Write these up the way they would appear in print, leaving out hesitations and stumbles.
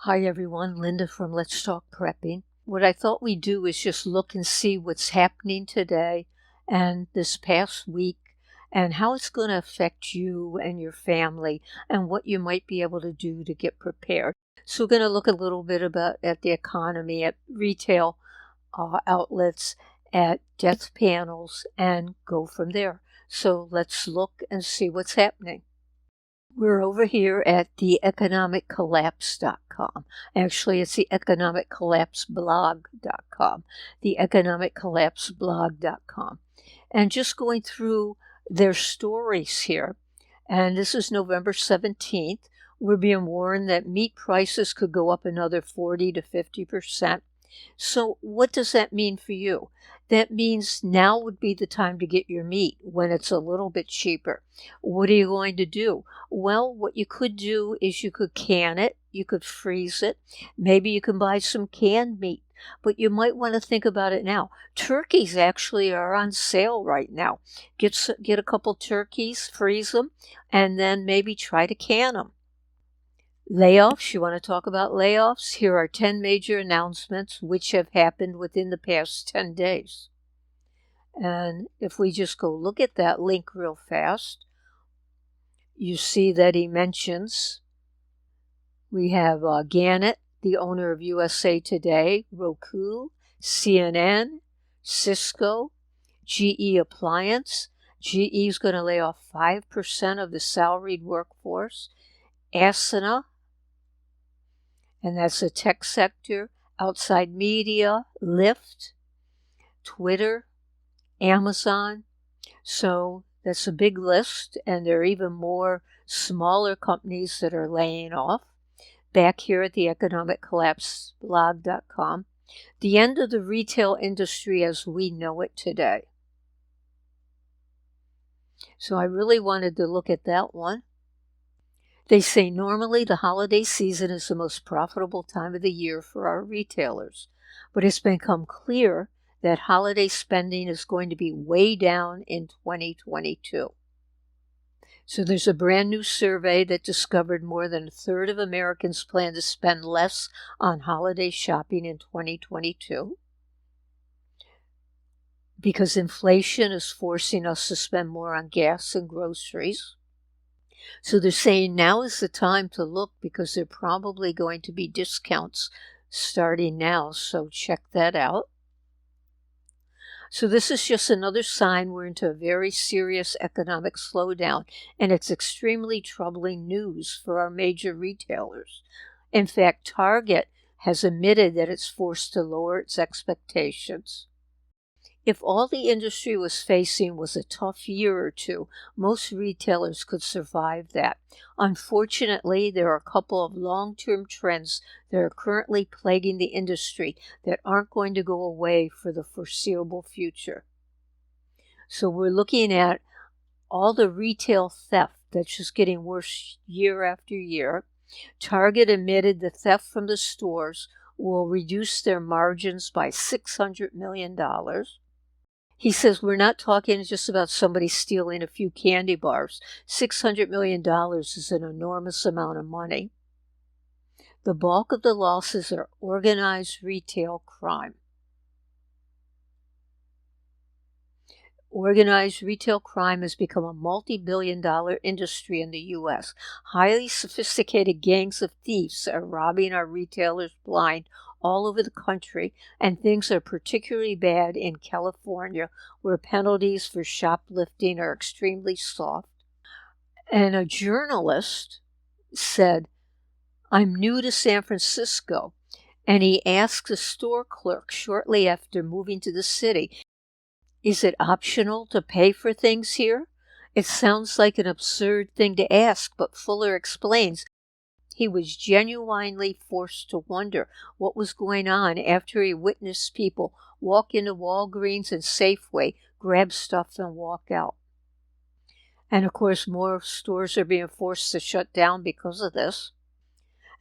Hi everyone, Linda from Let's Talk Prepping. What I thought we'd do is just look and see what's happening today and this past week and how it's going to affect you and your family and what you might be able to do to get prepared. So we're going to look a little bit at the economy, at retail outlets, at death panels, and go from there. So let's look and see what's happening. We're over here at theeconomiccollapse.com. Actually, it's the economiccollapseblog.com. Theeconomiccollapseblog.com. And just going through their stories here. And this is November 17th. We're being warned that meat prices could go up another 40 to 50%. So what does that mean for you? That means now would be the time to get your meat when it's a little bit cheaper. What are you going to do? Well, what you could do is you could can it, you could freeze it, maybe you can buy some canned meat, but you might want to think about it now. Turkeys actually are on sale right now. Get a couple turkeys, freeze them, and then maybe try to can them. Layoffs, you want to talk about layoffs? Here are 10 major announcements which have happened within the past 10 days. And if we just go look at that link real fast, you see that he mentions we have Gannett, the owner of USA Today, Roku, CNN, Cisco, GE Appliance. GE is going to lay off 5% of the salaried workforce. Asana, and that's the tech sector, Outside Media, Lyft, Twitter, Amazon. So that's a big list, and there are even more smaller companies that are laying off. Back here at the economiccollapseblog.com, the end of the retail industry as we know it today. So I really wanted to look at that one. They say normally the holiday season is the most profitable time of the year for our retailers, but it's become clear that holiday spending is going to be way down in 2022. So there's a brand new survey that discovered more than a third of Americans plan to spend less on holiday shopping in 2022 because inflation is forcing us to spend more on gas and groceries. So they're saying now is the time to look because there are probably going to be discounts starting now, so check that out. So this is just another sign we're into a very serious economic slowdown, and it's extremely troubling news for our major retailers. In fact, Target has admitted that it's forced to lower its expectations. If all the industry was facing was a tough year or two, most retailers could survive that. Unfortunately, there are a couple of long-term trends that are currently plaguing the industry that aren't going to go away for the foreseeable future. So we're looking at all the retail theft that's just getting worse year after year. Target admitted the theft from the stores will reduce their margins by $600 million. He says we're not talking just about somebody stealing a few candy bars. $600 million is an enormous amount of money. The bulk of the losses are organized retail crime. Organized retail crime has become a multi-billion-dollar industry in the U.S. Highly sophisticated gangs of thieves are robbing our retailers blind all over the country, and things are particularly bad in California, where penalties for shoplifting are extremely soft. And a journalist said, "I'm new to San Francisco," and he asked a store clerk shortly after moving to the city, "Is it optional to pay for things here?" It sounds like an absurd thing to ask, but Fuller explains he was genuinely forced to wonder what was going on after he witnessed people walk into Walgreens and Safeway, grab stuff, and walk out. And of course, more stores are being forced to shut down because of this.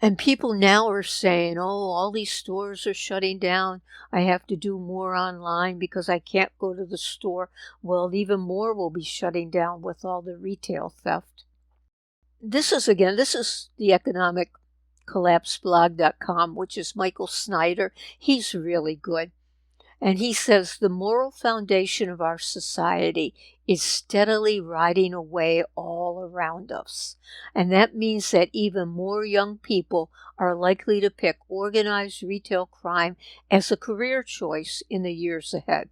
And people now are saying, oh, all these stores are shutting down. I have to do more online because I can't go to the store. Well, even more will be shutting down with all the retail theft. This is the economic collapseblog.com, which is Michael Snyder. He's really good. And he says the moral foundation of our society is steadily rotting away all around us. And that means that even more young people are likely to pick organized retail crime as a career choice in the years ahead.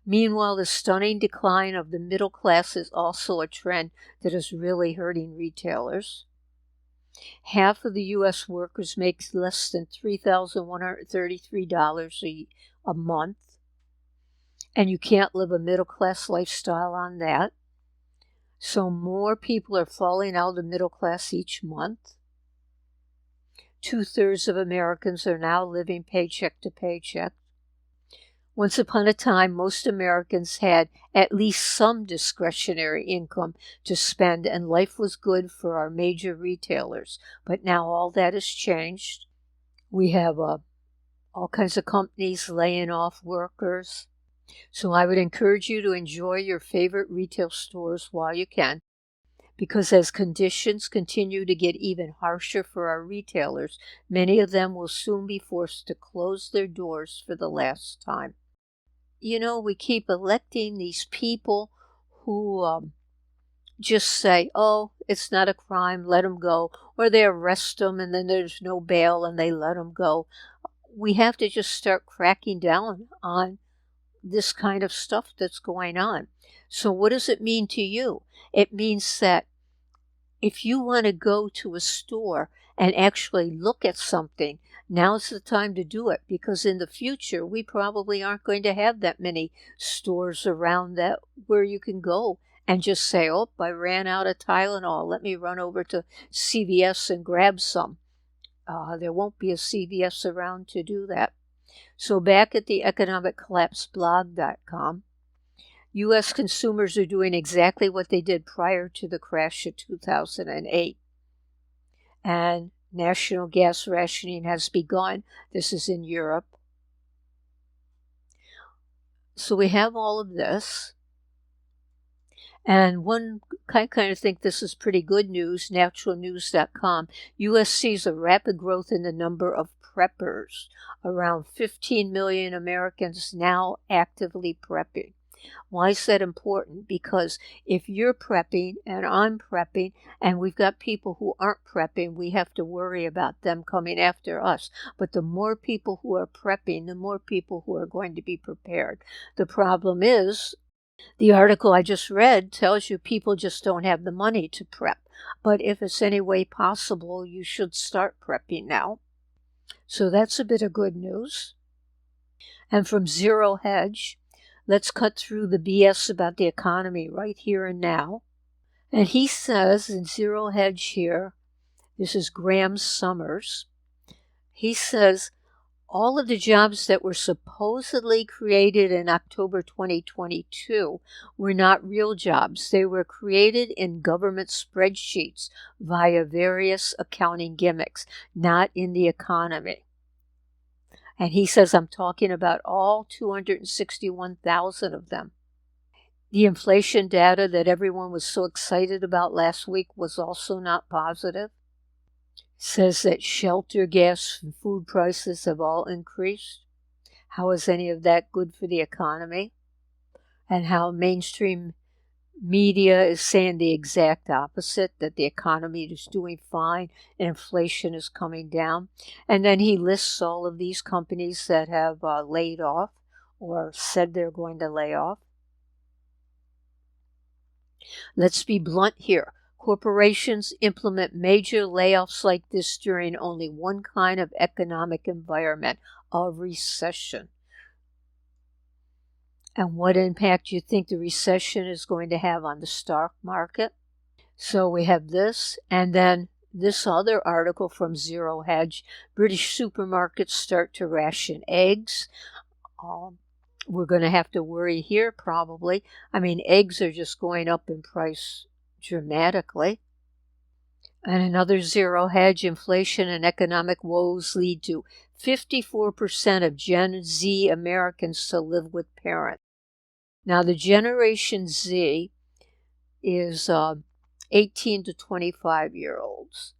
Meanwhile, the stunning decline of the middle class is also a trend that is really hurting retailers. Half of the U.S. workers make less than $3,133 a month, and you can't live a middle-class lifestyle on that. So more people are falling out of the middle class each month. 2/3 of Americans are now living paycheck to paycheck. Once upon a time, most Americans had at least some discretionary income to spend, and life was good for our major retailers. But now all that has changed. We have all kinds of companies laying off workers. So I would encourage you to enjoy your favorite retail stores while you can, because as conditions continue to get even harsher for our retailers, many of them will soon be forced to close their doors for the last time. You know, we keep electing these people who just say, oh, it's not a crime, let them go, or they arrest them and then there's no bail and they let them go. We have to just start cracking down on this kind of stuff that's going on. So what does it mean to you? It means that if you want to go to a store and actually look at something, now's the time to do it, because in the future we probably aren't going to have that many stores around that where you can go and just say, oh, I ran out of Tylenol, let me run over to CVS and grab some. There won't be a CVS around to do that. So back at the economiccollapseblog.com, U.S. consumers are doing exactly what they did prior to the crash of 2008. And national gas rationing has begun. This is in Europe. So we have all of this. And one kind of think this is pretty good news, naturalnews.com. U.S. sees a rapid growth in the number of preppers. Around 15 million Americans now actively prepping. Why is that important? Because if you're prepping and I'm prepping and we've got people who aren't prepping, we have to worry about them coming after us. But the more people who are prepping, the more people who are going to be prepared. The problem is, the article I just read tells you people just don't have the money to prep. But if it's any way possible, you should start prepping now. So that's a bit of good news. And from Zero Hedge, let's cut through the BS about the economy right here and now. And he says in Zero Hedge here, this is Graham Summers, he says all of the jobs that were supposedly created in October 2022 were not real jobs. They were created in government spreadsheets via various accounting gimmicks, not in the economy. And he says, I'm talking about all 261,000 of them. The inflation data that everyone was so excited about last week was also not positive. It says that shelter, gas, and food prices have all increased. How is any of that good for the economy? And how mainstream media is saying the exact opposite, that the economy is doing fine and inflation is coming down. And then he lists all of these companies that have laid off or said they're going to lay off. Let's be blunt here. Corporations implement major layoffs like this during only one kind of economic environment, a recession. And what impact do you think the recession is going to have on the stock market? So we have this, and then this other article from Zero Hedge. British supermarkets start to ration eggs. We're going to have to worry here probably. I mean, eggs are just going up in price dramatically. And another Zero Hedge, inflation and economic woes lead to 54% of Gen Z Americans to live with parents. Now, the Generation Z is 18 to 25-year-olds.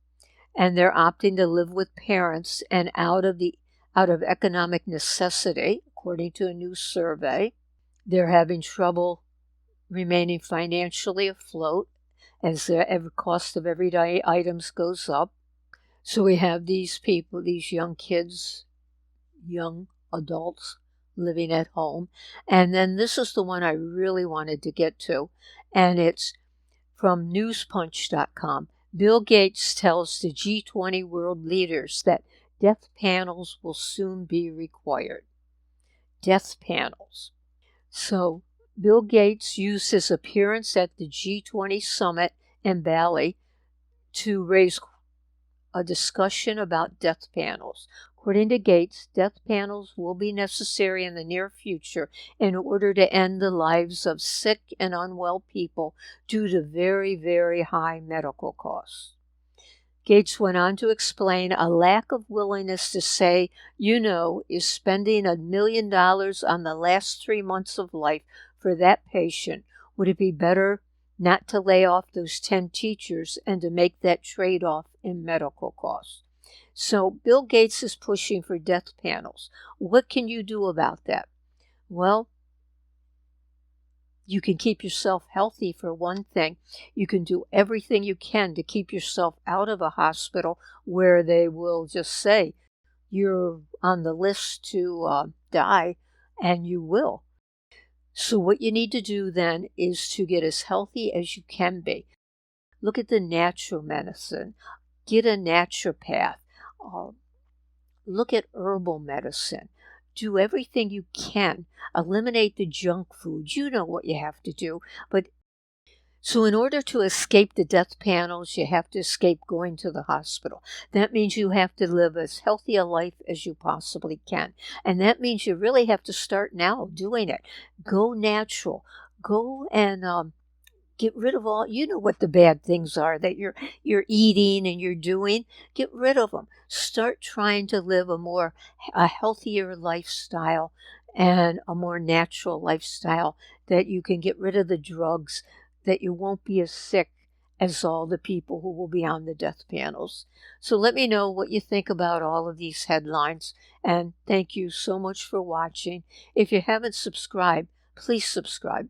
and they're opting to live with parents and out of economic necessity, according to a new survey. They're having trouble remaining financially afloat as the cost of everyday items goes up. So we have these people, these young kids, young adults living at home. And then this is the one I really wanted to get to, and it's from newspunch.com. Bill Gates tells the G20 world leaders that death panels will soon be required. Death panels. So Bill Gates used his appearance at the G20 summit in Bali to raise a discussion about death panels. According to Gates, death panels will be necessary in the near future in order to end the lives of sick and unwell people due to very, very high medical costs. Gates went on to explain a lack of willingness to say, is spending $1 million on the last 3 months of life for that patient. Would it be better not to lay off those 10 teachers and to make that trade-off in medical costs? So Bill Gates is pushing for death panels. What can you do about that? Well, you can keep yourself healthy for one thing. You can do everything you can to keep yourself out of a hospital where they will just say, you're on the list to die, and you will. So what you need to do then is to get as healthy as you can be. Look at the natural medicine. Get a naturopath. Look at herbal medicine. Do everything you can. Eliminate the junk food. You know what you have to do. So in order to escape the death panels, you have to escape going to the hospital. That means you have to live as healthy a life as you possibly can. And that means you really have to start now doing it. Go natural. Go and get rid of all, what the bad things are that you're eating and you're doing. Get rid of them. Start trying to live a healthier lifestyle and a more natural lifestyle, that you can get rid of the drugs, that you won't be as sick as all the people who will be on the death panels. So let me know what you think about all of these headlines, and thank you so much for watching. If you haven't subscribed, please subscribe.